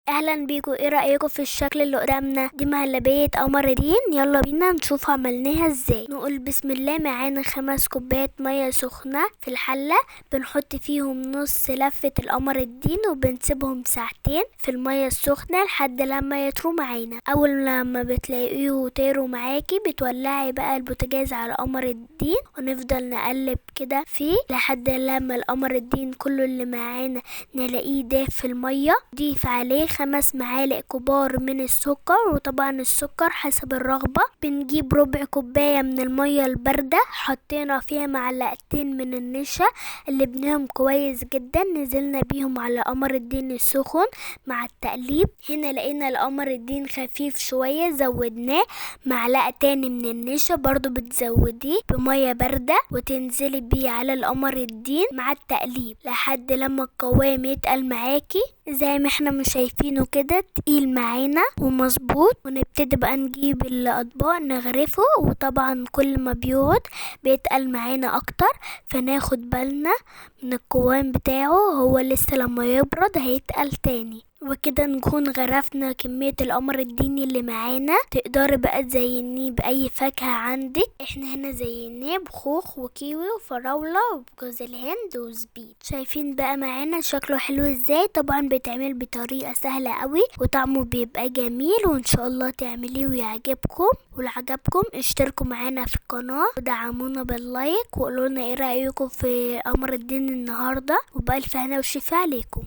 اهلا بيكم. ايه رأيكم في الشكل اللي قدامنا؟ دي مهلبية قمر الدين. يلا بينا نشوف عملناها ازاي. نقول بسم الله. معانا 5 كوبايات مية سخنة في الحلة، بنحط فيهم نص لفة القمر الدين وبنسيبهم ساعتين في المية السخنة لحد لما يطروا معانا. اول لما بتلاقيه طيروا معاكي بتولعي بقى البوتاجاز على قمر الدين، ونفضل نقلب كده فيه لحد لما القمر الدين كله اللي معانا نلاقيه داف في المية. ضيف عليه 5 معالق كبار من السكر، وطبعا السكر حسب الرغبة. بنجيب ربع كوباية من المية الباردة، حطينا فيها معلقتين من النشا اللي بنهم كويس جدا، نزلنا بيهم على قمر الدين السخن مع التقليب. هنا لقينا القمر الدين خفيف شوية، زودناه معلقة تاني من النشا. برضو بتزوديه بمية باردة وتنزلي بيه على القمر الدين مع التقليب لحد لما القوام يتقل معاكي زي ما احنا مش شايفينه كده، تقيل معانا ومظبوط. ونبتدي بقى نجيب الاطباق نغرفه، وطبعا كل ما بيقعد بيتقل معانا اكتر، فناخد بالنا من القوام بتاعه. هو لسه لما يبرد هيتقل تاني. وكده نكون غرفنا كمية القمر الديني اللي معانا. تقدري بقى تزينيه بأي فاكهة عندك. احنا هنا زيناه بخوخ وكيوي وفراولة وجوز الهند وزبيب. شايفين بقى معانا شكله حلو ازاي؟ طبعا بيتعمل بطريقة سهلة قوي وطعمه بيبقى جميل، وان شاء الله تعمليه ويعجبكم. ولو عجبكم اشتركوا معانا في القناة ودعمونا باللايك، وقولولنا ايه رأيكم في قمر الدين النهاردة. وبألف هنا وشفا عليكم.